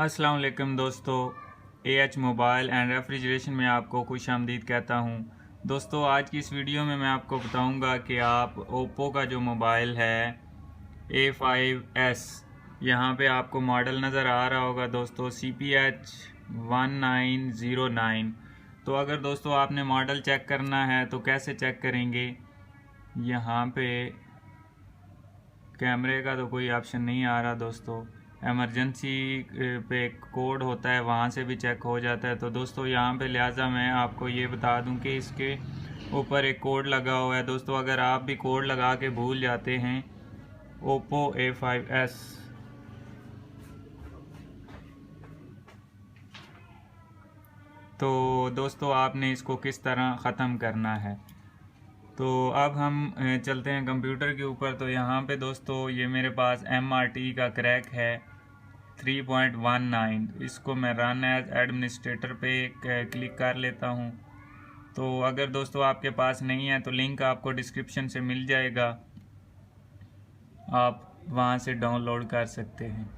अस्सलाम वालेकुम दोस्तों, एएच मोबाइल एंड रेफ्रिजरेशन में आपको खुशामदीद कहता हूं। दोस्तों, आज की इस वीडियो में मैं आपको बताऊंगा कि आप ओप्पो का जो मोबाइल है A5s, यहाँ पे आपको मॉडल नज़र आ रहा होगा दोस्तों CPH1909। तो अगर दोस्तों आपने मॉडल चेक करना है तो कैसे चेक करेंगे। यहाँ पे कैमरे का तो कोई ऑप्शन नहीं आ रहा दोस्तों। इमरजेंसी पे कोड होता है, वहाँ से भी चेक हो जाता है। तो दोस्तों यहाँ पे लिहाजा मैं आपको ये बता दूं कि इसके ऊपर एक कोड लगा हुआ है दोस्तों। अगर आप भी कोड लगा के भूल जाते हैं ओप्पो A5s, तो दोस्तों आपने इसको किस तरह ख़त्म करना है। तो अब हम चलते हैं कंप्यूटर के ऊपर। तो यहाँ पे दोस्तों ये मेरे पास MRT का क्रैक है 3.19। इसको मैं रन एज एडमिनिस्ट्रेटर पे क्लिक कर लेता हूँ। तो अगर दोस्तों आपके पास नहीं है तो लिंक आपको डिस्क्रिप्शन से मिल जाएगा, आप वहाँ से डाउनलोड कर सकते हैं।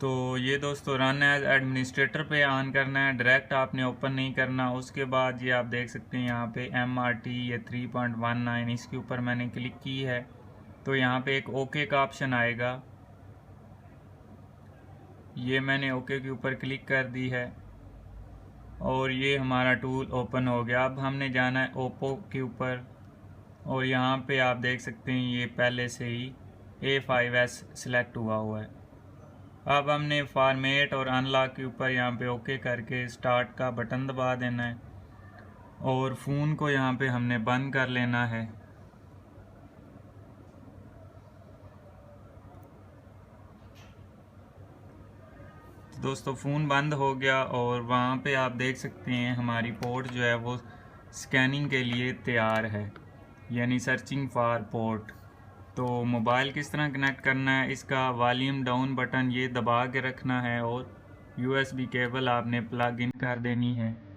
तो ये दोस्तों रन एज एडमिनिस्ट्रेटर पे ऑन करना है, डायरेक्ट आपने ओपन नहीं करना। उसके बाद ये आप देख सकते हैं यहाँ पे MRT ये 3.19, इसके ऊपर मैंने क्लिक की है। तो यहाँ पे एक ओके का ऑप्शन आएगा, ये मैंने ओके के ऊपर क्लिक कर दी है और ये हमारा टूल ओपन हो गया। अब हमने जाना है ओप्पो के ऊपर और यहाँ पे आप देख सकते हैं ये पहले से ही A5s सिलेक्ट हुआ है। अब हमने फॉर्मेट और अनलॉक के ऊपर यहाँ पे ओके करके स्टार्ट का बटन दबा देना है और फ़ोन को यहाँ पे हमने बंद कर लेना है। दोस्तों फ़ोन बंद हो गया और वहाँ पे आप देख सकते हैं हमारी पोर्ट जो है वो स्कैनिंग के लिए तैयार है, यानी सर्चिंग फॉर पोर्ट। तो मोबाइल किस तरह कनेक्ट करना है, इसका वॉल्यूम डाउन बटन ये दबा के रखना है और USB केबल आपने प्लग इन कर देनी है।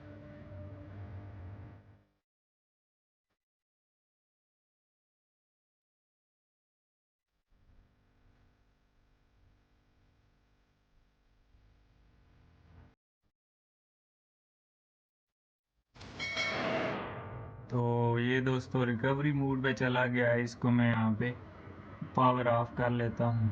तो ये दोस्तों रिकवरी मोड पे चला गया है, इसको मैं यहाँ पे पावर ऑफ कर लेता हूँ।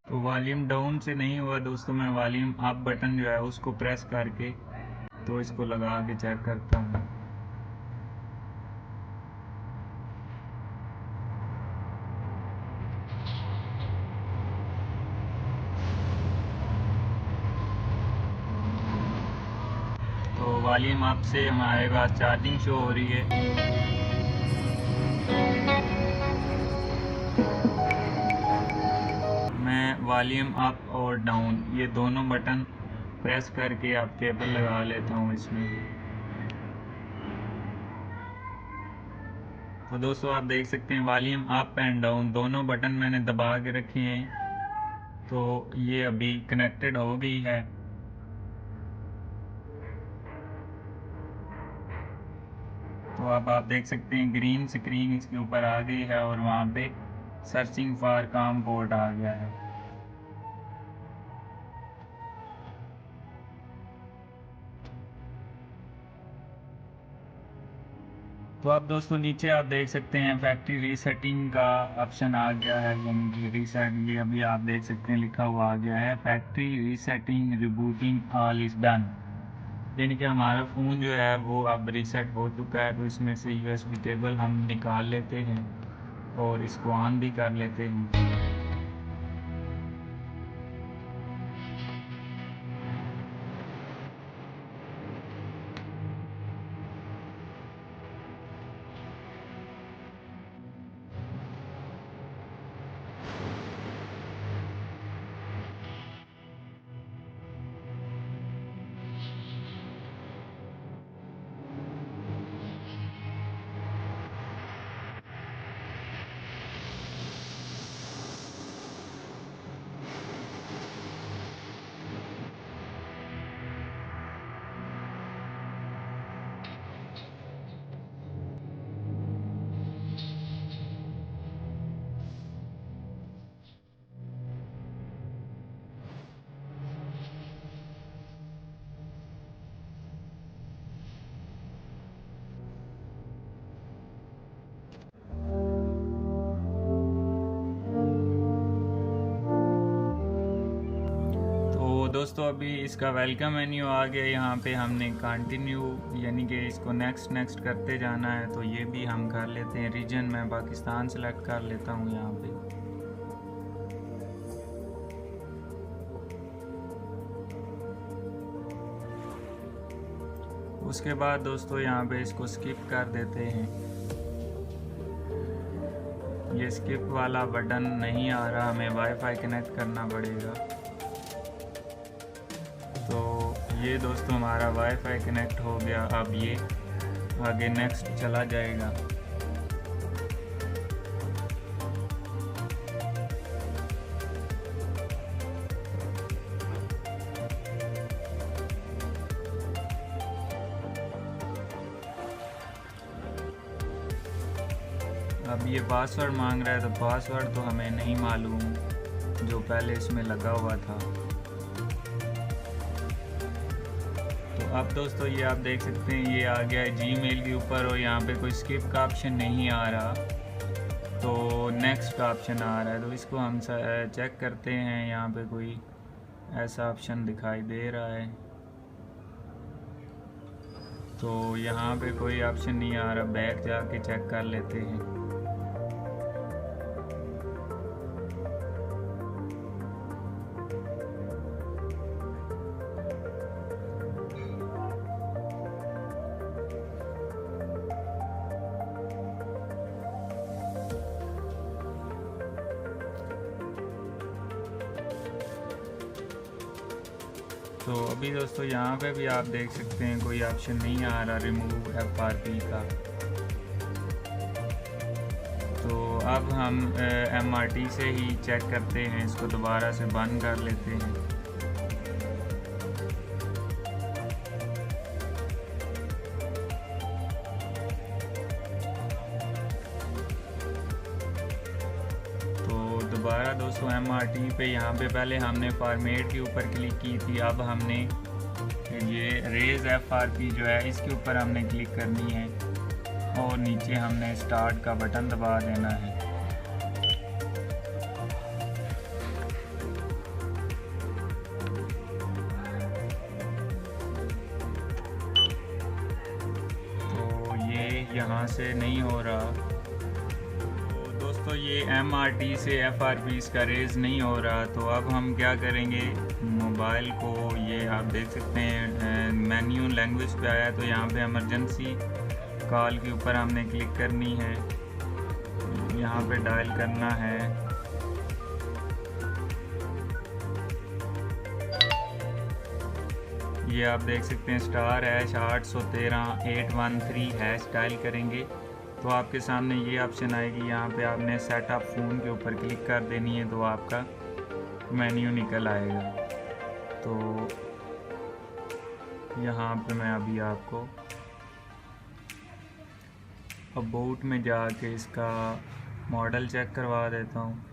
तो वॉल्यूम डाउन से नहीं हुआ दोस्तों, मैं वॉल्यूम अप बटन जो है उसको प्रेस करके तो इसको लगा के चेक करता हूँ। तो वॉल्यूम अप से हमारे पास चार्जिंग शो हो रही है। मैं वॉल्यूम अप और डाउन ये दोनों बटन प्रेस करके आप केबल लगा लेता हूँ इसमें। तो दोस्तों आप देख सकते हैं वॉल्यूम अप एंड डाउन दोनों बटन मैंने दबा के रखे हैं, तो ये अभी कनेक्टेड हो गई है। तो अब आप देख सकते हैं ग्रीन स्क्रीन इसके ऊपर आ गई है और वहाँ पे सर्चिंग फॉर काम पोर्ट आ गया है। तो अब दोस्तों नीचे आप देख सकते हैं फैक्ट्री रीसेटिंग का ऑप्शन आ गया है, यानी कि रीसेट, ये अभी आप देख सकते हैं लिखा हुआ आ गया है factory resetting rebooting all is done, यानी कि हमारा फ़ोन जो है वो अब रीसेट हो चुका है। तो इसमें से यूएसबी केबल हम निकाल लेते हैं और इसको ऑन भी कर लेते हैं। तो दोस्तों अभी इसका वेलकम मेन्यू आ गया, यहाँ पे हमने कंटिन्यू यानी कि इसको नेक्स्ट नेक्स्ट करते जाना है। तो ये भी हम कर लेते हैं। रीजन मैं पाकिस्तान सेलेक्ट कर लेता हूँ यहाँ पे। उसके बाद दोस्तों यहाँ पे इसको स्किप कर देते हैं। ये स्किप वाला बटन नहीं आ रहा, हमें वाईफाई कनेक्ट करना पड़ेगा। तो ये दोस्तों हमारा वाईफाई कनेक्ट हो गया। अब ये आगे नेक्स्ट चला जाएगा। अब ये पासवर्ड मांग रहा है, तो पासवर्ड तो हमें नहीं मालूम जो पहले इसमें लगा हुआ था। तो अब दोस्तों ये आप देख सकते हैं ये आ गया है जीमेल के ऊपर, और यहाँ पे कोई स्किप का ऑप्शन नहीं आ रहा, तो नेक्स्ट का ऑप्शन आ रहा है। तो इसको हम चेक करते हैं, यहाँ पे कोई ऐसा ऑप्शन दिखाई दे रहा है। तो यहाँ पे कोई ऑप्शन नहीं आ रहा, बैक जाके चेक कर लेते हैं। तो अभी दोस्तों यहाँ पे भी आप देख सकते हैं कोई ऑप्शन नहीं आ रहा रिमूव FRP का। तो अब हम MRT से ही चेक करते हैं, इसको दोबारा से बंद कर लेते हैं। दोबारा दोस्तों MRT पे यहाँ पे पहले हमने फॉर्मेट के ऊपर क्लिक की थी, अब हमने ये रेज FRP जो है इसके ऊपर हमने क्लिक करनी है और नीचे हमने स्टार्ट का बटन दबा देना है। तो ये यहाँ से नहीं हो रहा। तो ये MRT से FRP इसका रेज नहीं हो रहा, तो अब हम क्या करेंगे, मोबाइल को ये आप देख सकते हैं मेन्यू लैंग्वेज पे आया, तो यहाँ पे इमरजेंसी कॉल के ऊपर हमने क्लिक करनी है, यहाँ पे डायल करना है। ये आप देख सकते हैं *813 डायल करेंगे तो आपके सामने ये ऑप्शन आएगी। यहाँ पे आपने सेटअप फ़ोन के ऊपर क्लिक कर देनी है, तो आपका मेन्यू निकल आएगा। तो यहाँ पे मैं अभी आपको अबाउट में जाके इसका मॉडल चेक करवा देता हूँ।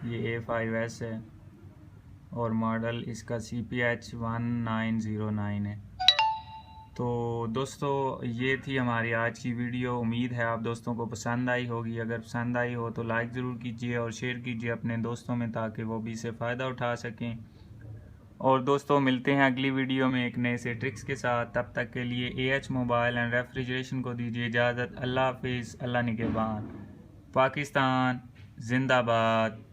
ये A5s है और मॉडल इसका CPH1909 है। तो दोस्तों ये थी हमारी आज की वीडियो। उम्मीद है आप दोस्तों को पसंद आई होगी। अगर पसंद आई हो तो लाइक ज़रूर कीजिए और शेयर कीजिए अपने दोस्तों में, ताकि वो भी इससे फ़ायदा उठा सकें। और दोस्तों मिलते हैं अगली वीडियो में एक नए से ट्रिक्स के साथ। तब तक के लिए AH मोबाइल एंड रेफ्रिजरेशन को दीजिए इजाज़त। अल्लाह हाफिज़, अल्लाह निगहबान। पाकिस्तान जिंदाबाद।